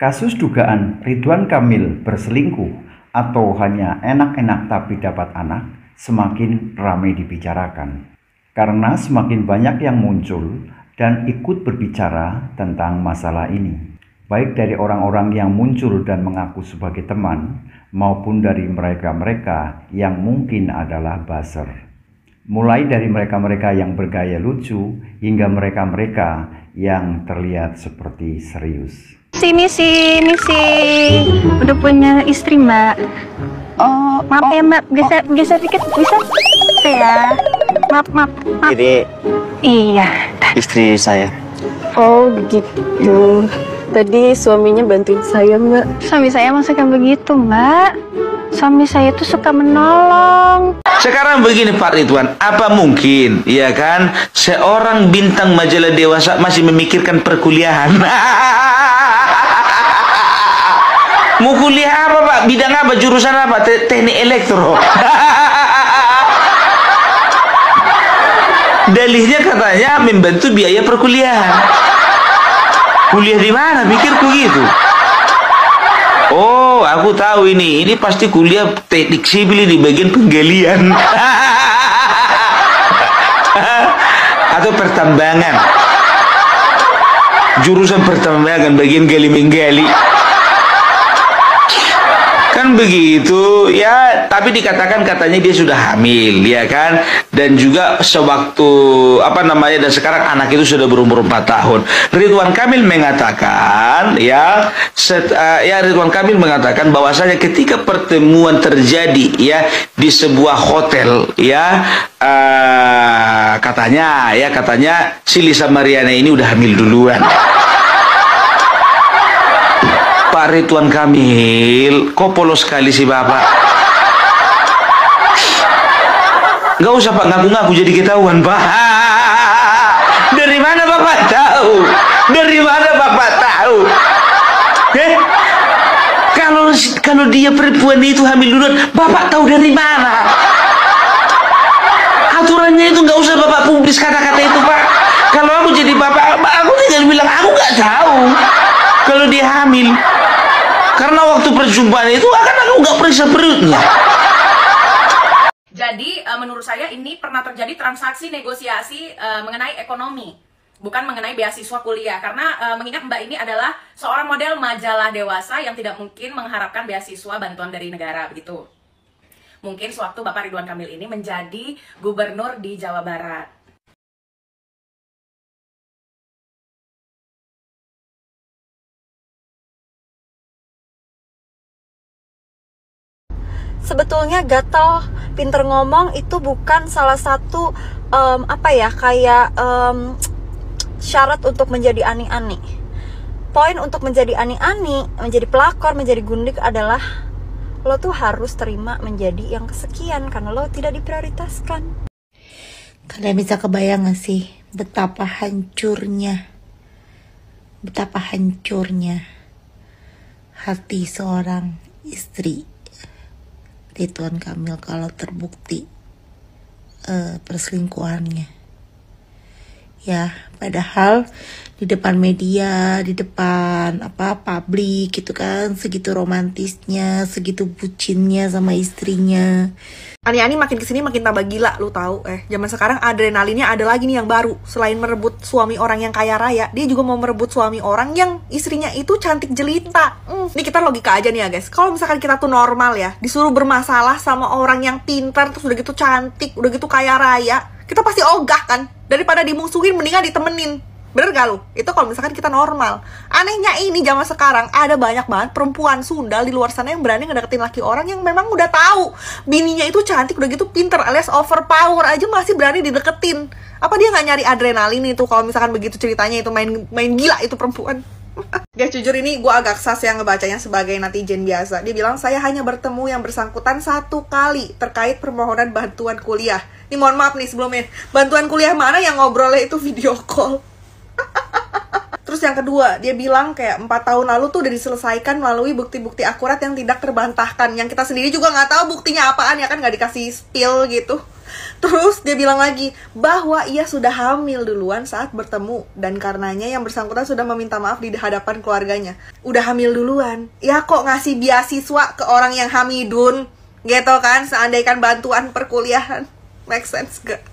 Kasus dugaan Ridwan Kamil berselingkuh atau hanya enak-enak tapi dapat anak semakin ramai dibicarakan. Karena semakin banyak yang muncul dan ikut berbicara tentang masalah ini. Baik dari orang-orang yang muncul dan mengaku sebagai teman, maupun dari mereka-mereka yang mungkin adalah buzzer. Mulai dari mereka-mereka yang bergaya lucu, hingga mereka-mereka yang terlihat seperti serius. Misi, udah punya istri mbak. Oh, maaf ya mbak, geser dikit bisa? Ya, maaf. Ini Iya. istri saya. Oh begitu. Tadi suaminya bantuin saya mbak. Suami saya maksudnya begitu mbak. Suami saya tuh suka menolong. Sekarang begini Pak Ridwan, apa mungkin, ya kan, seorang bintang majalah dewasa masih memikirkan perkuliahan? Mau kuliah apa Pak? Bidang apa? Jurusan apa? Teknik elektro. Dalihnya katanya membantu biaya perkuliahan. Kuliah di mana? Pikirku gitu. Oh, aku tahu ini. Ini pasti kuliah teknik sipil di bagian penggalian. Atau pertambangan. Jurusan pertambangan bagian gali menggali. Kan begitu ya, tapi dikatakan katanya dia sudah hamil, ya kan, dan juga sewaktu dan sekarang anak itu sudah berumur 4 tahun. Ridwan Kamil mengatakan Ridwan Kamil mengatakan bahwasanya ketika pertemuan terjadi ya di sebuah hotel ya, katanya si Lisa Mariana ini udah hamil duluan. Pak Ridwan Kamil, kok polos sekali sih Bapak? Nggak usah Pak ngaku-ngaku jadi ketahuan Pak. Dari mana Bapak tahu? Dari mana Bapak tahu? Kalau dia perempuan itu hamil duluan, Bapak tahu dari mana? Aturannya itu nggak usah Bapak publis kata-kata itu Pak. Kalau aku jadi Bapak, aku tinggal bilang aku nggak tahu kalau dia hamil. Karena waktu perjumpaan itu aku nggak periksa perutnya. Jadi menurut saya ini pernah terjadi transaksi negosiasi mengenai ekonomi, bukan mengenai beasiswa kuliah. Karena mengingat Mbak ini adalah seorang model majalah dewasa yang tidak mungkin mengharapkan beasiswa bantuan dari negara begitu. Mungkin sewaktu Bapak Ridwan Kamil ini menjadi gubernur di Jawa Barat. Sebetulnya gatal pinter ngomong itu bukan salah satu syarat untuk menjadi ani-ani. Poin untuk menjadi ani-ani, menjadi pelakor, menjadi gundik adalah lo tuh harus terima menjadi yang kesekian karena lo tidak diprioritaskan. Kalian bisa kebayang gak sih betapa hancurnya hati seorang istri Ridwan Kamil kalau terbukti perselingkuhannya. Ya, padahal di depan media, di depan publik gitu kan, segitu romantisnya, segitu bucinnya sama istrinya. Ani-ani makin kesini makin tambah gila, lu tahu. Zaman sekarang adrenalinnya ada lagi nih yang baru. Selain merebut suami orang yang kaya raya, dia juga mau merebut suami orang yang istrinya itu cantik jelita. Ini kita logika aja nih ya guys. Kalau misalkan kita tuh normal ya, disuruh bermasalah sama orang yang pintar, terus udah gitu cantik, udah gitu kaya raya, kita pasti ogah kan? Daripada dimusuhin, mendingan ditemenin. Bener gak lu? Itu kalau misalkan kita normal. Anehnya ini zaman sekarang ada banyak banget perempuan sundal di luar sana yang berani ngedeketin laki orang yang memang udah tahu bininya itu cantik, udah gitu pinter alias overpower aja masih berani dideketin. Apa dia nggak nyari adrenalin itu kalau misalkan begitu ceritanya itu main gila itu perempuan. Guys, jujur ini gue agak sas yang ngebacanya sebagai netizen biasa. Dia bilang saya hanya bertemu yang bersangkutan 1 kali terkait permohonan bantuan kuliah. Ini mohon maaf nih sebelumnya, bantuan kuliah mana yang ngobrolnya itu video call. Terus yang kedua, dia bilang kayak 4 tahun lalu tuh udah diselesaikan melalui bukti-bukti akurat yang tidak terbantahkan. Yang kita sendiri juga nggak tahu buktinya apaan ya kan, nggak dikasih spill gitu. Terus dia bilang lagi bahwa ia sudah hamil duluan saat bertemu, dan karenanya yang bersangkutan sudah meminta maaf di hadapan keluarganya. Udah hamil duluan, ya kok ngasih beasiswa ke orang yang hamidun gitu kan, seandainya bantuan perkuliahan. Make sense gak?